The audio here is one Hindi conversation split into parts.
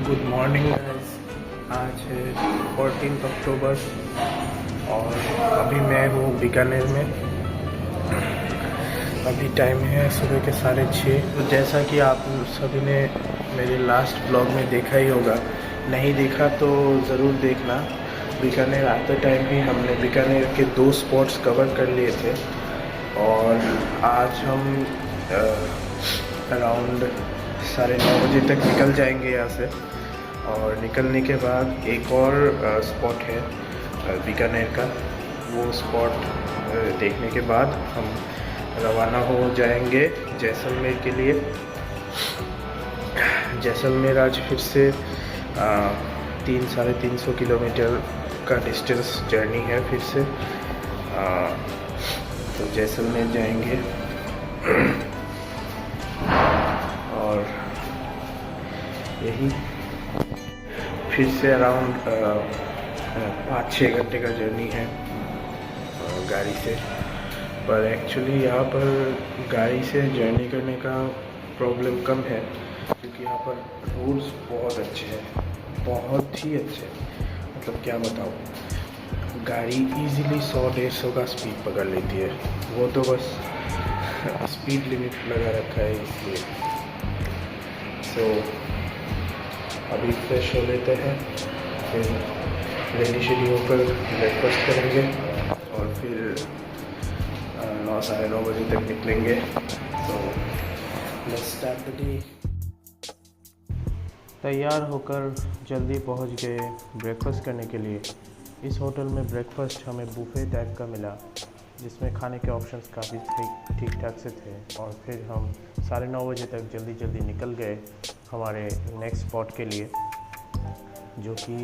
Good morning guys. आज है 14 अक्टूबर और अभी मैं हूँ बीकानेर में। अभी टाइम है सुबह के 6:30। तो जैसा कि आप सभी ने मेरे लास्ट ब्लॉग में देखा ही होगा, नहीं देखा तो ज़रूर देखना। बीकानेर आते टाइम भी हमने बीकानेर के 2 स्पॉट्स कवर कर लिए थे और आज हम अराउंड 9:30 बजे तक निकल जाएंगे यहाँ से। और निकलने के बाद एक और स्पॉट है बीकानेर का, वो स्पॉट देखने के बाद हम रवाना हो जाएंगे जैसलमेर के लिए। जैसलमेर आज फिर से 300-350 किलोमीटर का डिस्टेंस जर्नी है फिर से। तो जैसलमेर जाएंगे और यही फिर से अराउंड 5-6 घंटे का जर्नी है गाड़ी से। पर एक्चुअली यहाँ पर गाड़ी से जर्नी करने का प्रॉब्लम कम है क्योंकि यहाँ पर रोड्स बहुत अच्छे हैं, बहुत ही अच्छे हैं। मतलब क्या बताऊँ, गाड़ी इजीली 100-150 का स्पीड पकड़ लेती है। वो तो बस स्पीड लिमिट लगा रखा है इसलिए। सो अभी फ्रेश हो लेते हैं, फिर रेडी शेडी होकर ब्रेकफास्ट करेंगे और फिर 9-9:30 बजे तक निकलेंगे। तो लेट्स स्टार्ट द डे। तैयार होकर जल्दी पहुंच गए ब्रेकफास्ट करने के लिए। इस होटल में ब्रेकफास्ट हमें बुफे टाइप का मिला जिसमें खाने के ऑप्शंस काफ़ी ठीक ठाक से थे। और फिर हम 9:30 बजे तक जल्दी निकल गए हमारे नेक्स्ट स्पॉट के लिए, जो कि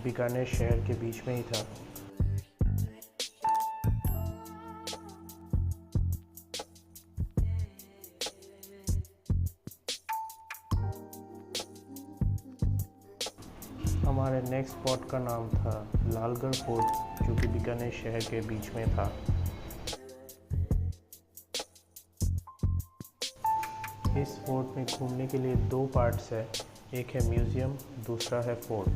बीकानेर शहर के बीच में ही था। हमारे नेक्स्ट स्पॉट का नाम था लालगढ़ फोर्ट, जो कि बीकानेर शहर के बीच में था। इस फोर्ट में घूमने के लिए 2 पार्ट्स है, एक है म्यूज़ियम, दूसरा है फोर्ट।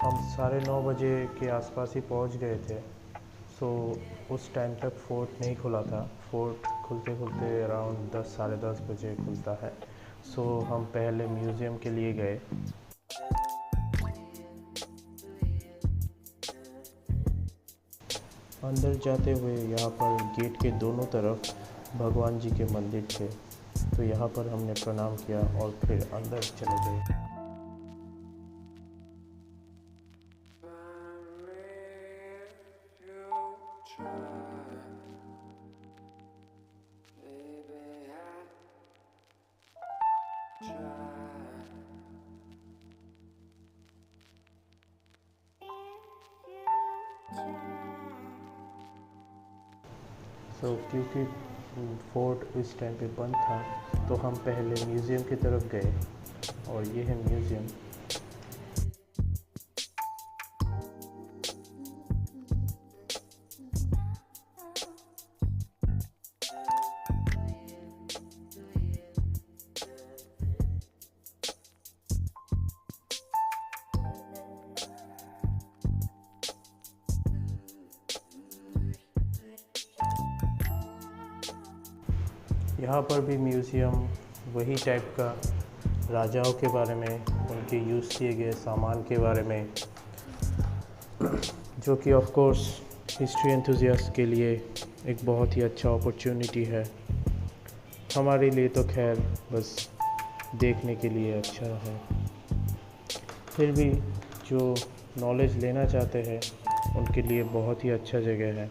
हम 9:30 बजे के आसपास ही पहुंच गए थे। सो उस टाइम तक फोर्ट नहीं खुला था। फोर्ट खुलते अराउंड 10 साढ़े 10 बजे खुलता है। सो हम पहले म्यूज़ियम के लिए गए। अंदर जाते हुए यहाँ पर गेट के दोनों तरफ भगवान जी के मंदिर थे, तो यहाँ पर हमने प्रणाम किया और फिर अंदर चले गए। क्योंकि फोर्ट इस टाइम पे बंद था तो हम पहले म्यूज़ियम की तरफ गए और ये है म्यूज़ियम। यहाँ पर भी म्यूज़ियम वही टाइप का, राजाओं के बारे में, उनके यूज़ किए गए सामान के बारे में, जो कि ऑफ कोर्स हिस्ट्री एंथुजियास्ट के लिए एक बहुत ही अच्छा अपॉर्चुनिटी है। हमारे लिए तो खैर बस देखने के लिए अच्छा है, फिर भी जो नॉलेज लेना चाहते हैं उनके लिए बहुत ही अच्छा जगह है।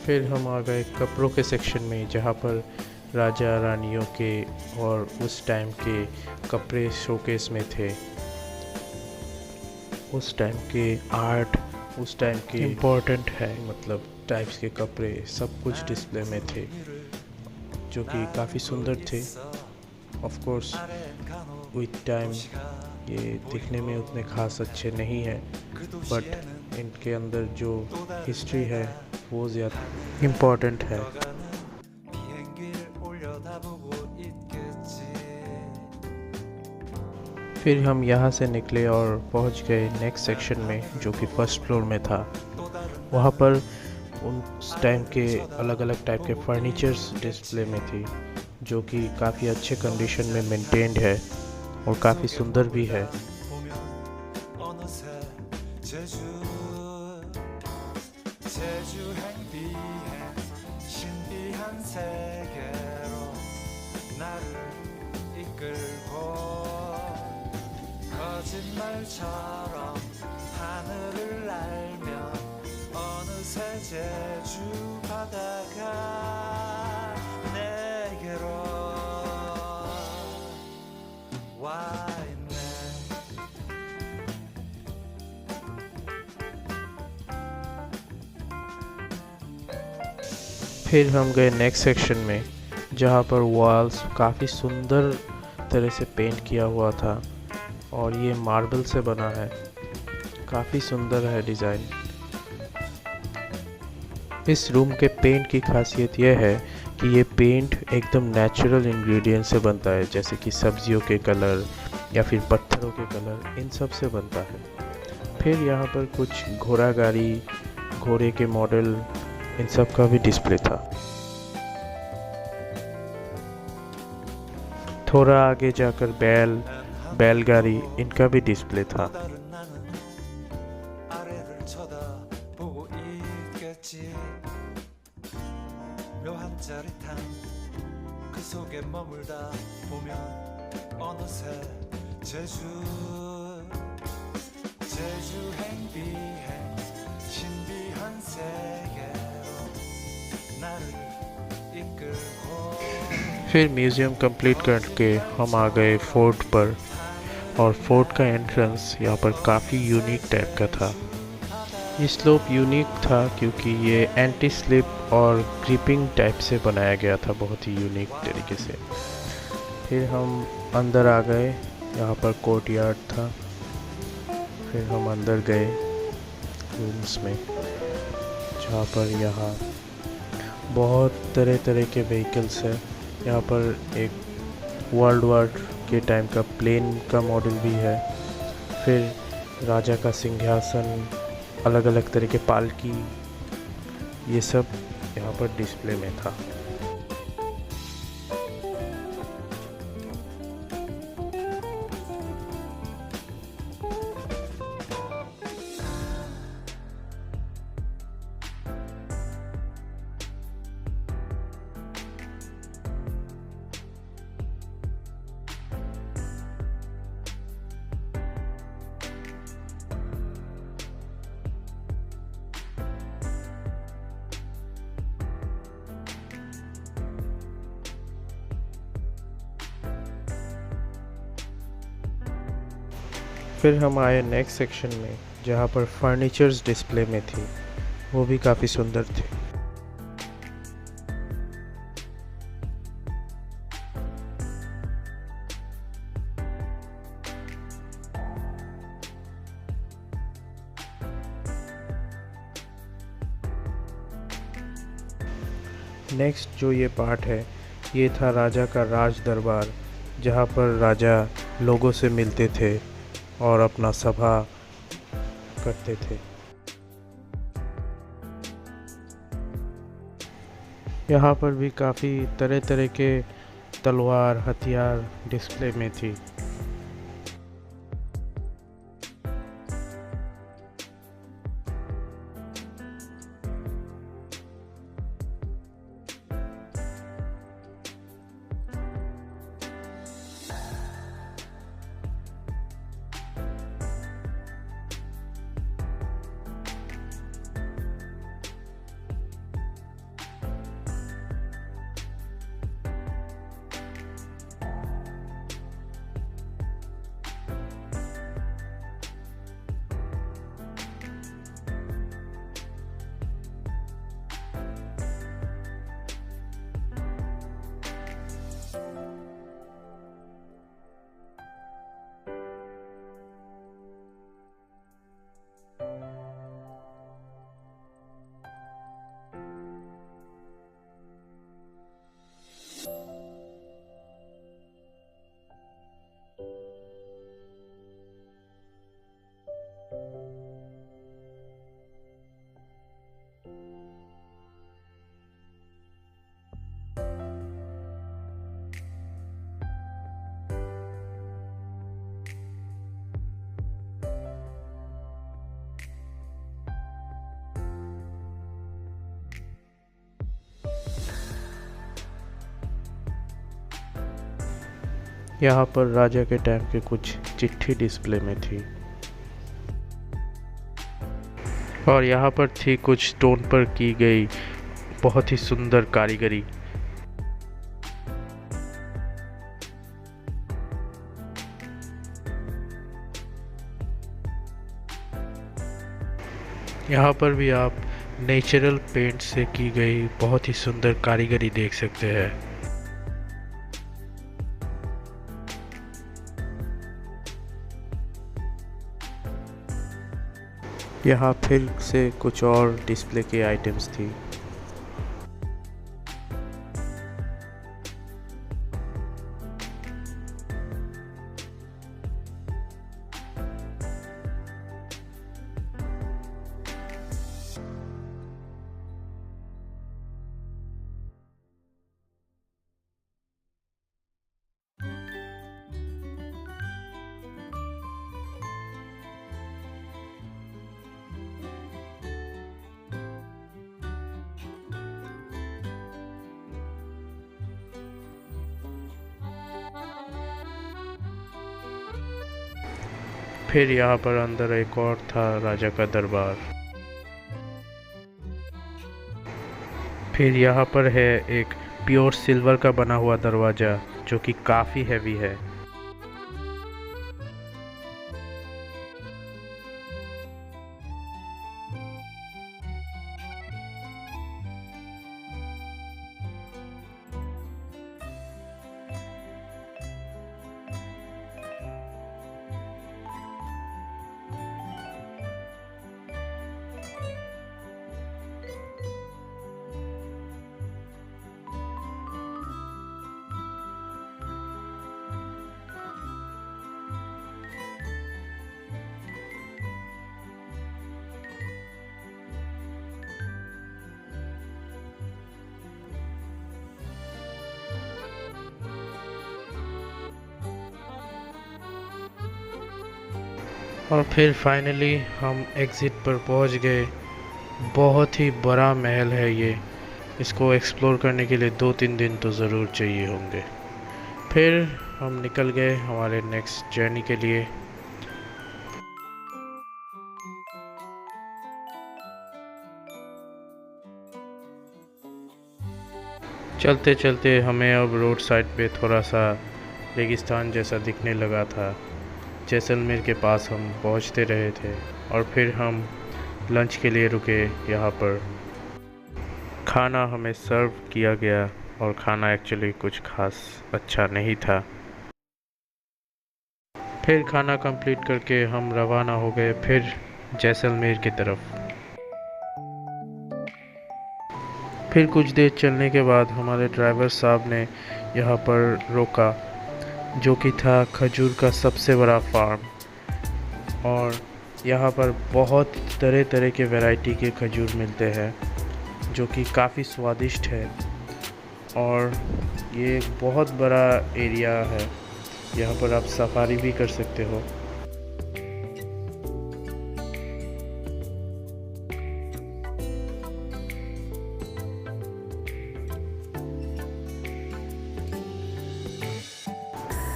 फिर हम आ गए कपड़ों के सेक्शन में, जहाँ पर राजा रानियों के और उस टाइम के कपड़े शोकेस में थे। उस टाइम के आर्ट, उस टाइम के इम्पोर्टेंट है मतलब टाइप्स के कपड़े सब कुछ डिस्प्ले में थे, जो कि काफ़ी सुंदर थे। ऑफ कोर्स विद टाइम ये दिखने में उतने खास अच्छे नहीं हैं, बट इनके अंदर जो हिस्ट्री है वो ज़्यादा इम्पोर्टेंट है। फिर हम यहाँ से निकले और पहुँच गए नेक्स्ट सेक्शन में, जो कि फर्स्ट फ्लोर में था। वहाँ पर उस टाइम के अलग अलग टाइप के फर्नीचर्स डिस्प्ले में थी, जो कि काफ़ी अच्छे कंडीशन में मेंटेन्ड है और काफ़ी सुंदर भी है। 거짓말처럼 하늘을 날며 어느새 제주 바다가 내게로 와 있네. फिर हम गए नेक्स्ट सेक्शन में, जहाँ पर वॉल्स काफ़ी सुंदर तरह से पेंट किया हुआ था और ये मार्बल से बना है। काफ़ी सुंदर है डिज़ाइन। इस रूम के पेंट की खासियत यह है कि ये पेंट एकदम नेचुरल इंग्रेडिएंट से बनता है, जैसे कि सब्जियों के कलर या फिर पत्थरों के कलर, इन सब से बनता है। फिर यहाँ पर कुछ घोड़ा गाड़ी, घोड़े के मॉडल, इन सब का भी डिस्प्ले था। थोड़ा आगे जाकर बैलगाड़ी, इनका भी डिस्प्ले था। फिर म्यूज़ियम कंप्लीट करके हम आ गए फोर्ट पर, और फोर्ट का एंट्रेंस यहाँ पर काफ़ी यूनिक टाइप का था। ये स्लोप यूनिक था क्योंकि ये एंटी स्लिप और ग्रिपिंग टाइप से बनाया गया था, बहुत ही यूनिक तरीके से। फिर हम अंदर आ गए, यहाँ पर कोर्टयार्ड था। फिर हम अंदर गए रूम्स में, जहाँ पर यहाँ बहुत तरह तरह के व्हीकल्स है। यहाँ पर एक वर्ल्ड वार के टाइम का प्लेन का मॉडल भी है। फिर राजा का सिंहासन, अलग अलग तरह के पालकी, ये सब यहाँ पर डिस्प्ले में था। फिर हम आए नेक्स्ट सेक्शन में, जहाँ पर फर्नीचर्स डिस्प्ले में थी, वो भी काफ़ी सुंदर थे। नेक्स्ट जो ये पार्ट है, ये था राजा का राज दरबार, जहाँ पर राजा लोगों से मिलते थे और अपना सभा करते थे। यहाँ पर भी काफ़ी तरह तरह के तलवार, हथियार डिस्प्ले में थी। यहाँ पर राजा के टाइम के कुछ चिट्ठी डिस्प्ले में थी और यहाँ पर थी कुछ स्टोन पर की गई बहुत ही सुंदर कारीगरी। यहाँ पर भी आप नेचुरल पेंट से की गई बहुत ही सुंदर कारीगरी देख सकते हैं। यहाँ फिर से कुछ और डिस्प्ले के आइटम्स थी। फिर यहाँ पर अंदर एक और था राजा का दरबार। फिर यहाँ पर है एक प्योर सिल्वर का बना हुआ दरवाज़ा जो कि काफ़ी हैवी है। और फिर फाइनली हम एग्ज़िट पर पहुंच गए। बहुत ही बड़ा महल है ये। इसको एक्सप्लोर करने के लिए 2-3 दिन तो ज़रूर चाहिए होंगे। फिर हम निकल गए हमारे नेक्स्ट जर्नी के लिए। चलते चलते हमें अब रोड साइड पे थोड़ा सा रेगिस्तान जैसा दिखने लगा था। जैसलमेर के पास हम पहुंचते रहे थे और फिर हम लंच के लिए रुके। यहाँ पर खाना हमें सर्व किया गया और खाना एक्चुअली कुछ खास अच्छा नहीं था। फिर खाना कंप्लीट करके हम रवाना हो गए फिर जैसलमेर की तरफ। फिर कुछ देर चलने के बाद हमारे ड्राइवर साहब ने यहाँ पर रोका, जो कि था खजूर का सबसे बड़ा फार्म। और यहाँ पर बहुत तरह तरह के वैरायटी के खजूर मिलते हैं जो कि काफ़ी स्वादिष्ट है। और ये एक बहुत बड़ा एरिया है, यहाँ पर आप सफारी भी कर सकते हो।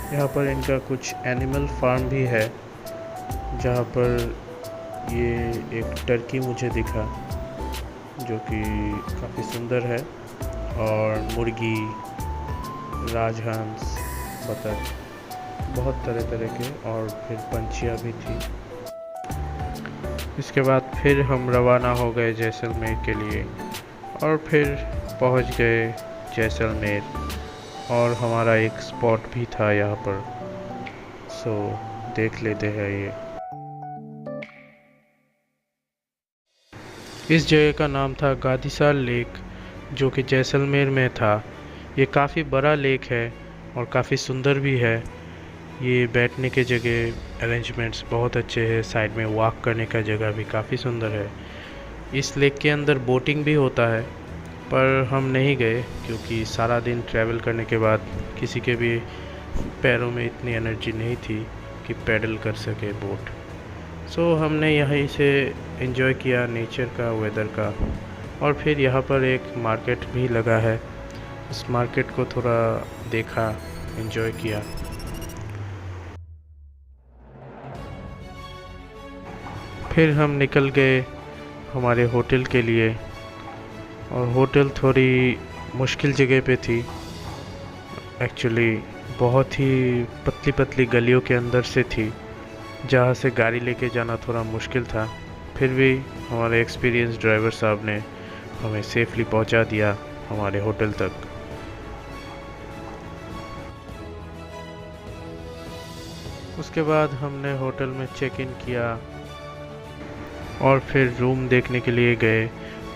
यहाँ पर इनका कुछ एनिमल फार्म भी है, जहाँ पर ये एक टर्की मुझे दिखा जो कि काफ़ी सुंदर है, और मुर्गी, राजहंस, बतख, बहुत तरह तरह के, और फिर पंछियाँ भी थी। इसके बाद फिर हम रवाना हो गए जैसलमेर के लिए और फिर पहुँच गए जैसलमेर। और हमारा एक स्पॉट भी था यहाँ पर, सो देख लेते हैं ये। इस जगह का नाम था गादीसार लेक, जो कि जैसलमेर में था। ये काफ़ी बड़ा लेक है और काफ़ी सुंदर भी है। ये बैठने के जगह अरेंजमेंट्स बहुत अच्छे हैं, साइड में वॉक करने का जगह भी काफ़ी सुंदर है। इस लेक के अंदर बोटिंग भी होता है, पर हम नहीं गए क्योंकि सारा दिन ट्रैवल करने के बाद किसी के भी पैरों में इतनी एनर्जी नहीं थी कि पैडल कर सके बोट। सो हमने यहीं से एंजॉय किया नेचर का, वेदर का। और फिर यहाँ पर एक मार्केट भी लगा है, उस मार्केट को थोड़ा देखा, एंजॉय किया। फिर हम निकल गए हमारे होटल के लिए, और होटल थोड़ी मुश्किल जगह पे थी। एक्चुअली बहुत ही पतली पतली गलियों के अंदर से थी, जहाँ से गाड़ी लेके जाना थोड़ा मुश्किल था। फिर भी हमारे एक्सपीरियंस ड्राइवर साहब ने हमें सेफली पहुंचा दिया हमारे होटल तक। उसके बाद हमने होटल में चेक इन किया और फिर रूम देखने के लिए गए,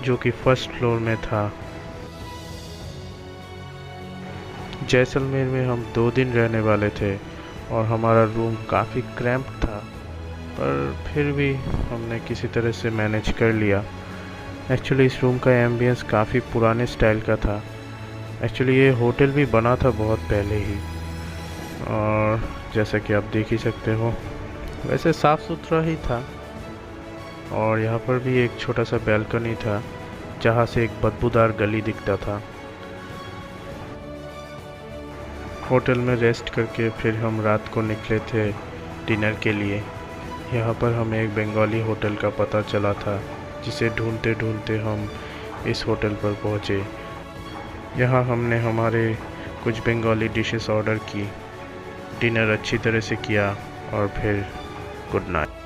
जो कि फर्स्ट फ्लोर में था। जैसलमेर में हम 2 दिन रहने वाले थे और हमारा रूम काफ़ी क्रैम्प था, पर फिर भी हमने किसी तरह से मैनेज कर लिया। एक्चुअली इस रूम का एम्बियंस काफ़ी पुराने स्टाइल का था। एक्चुअली ये होटल भी बना था बहुत पहले ही, और जैसा कि आप देख ही सकते हो वैसे साफ़ सुथरा ही था। और यहाँ पर भी एक छोटा सा बैल्कनी था, जहाँ से एक बदबूदार गली दिखता था। होटल में रेस्ट करके फिर हम रात को निकले थे डिनर के लिए। यहाँ पर हमें एक बंगाली होटल का पता चला था, जिसे ढूंढते ढूंढते हम इस होटल पर पहुँचे। यहाँ हमने हमारे कुछ बंगाली डिशेस ऑर्डर की, डिनर अच्छी तरह से किया और फिर गुड नाइट।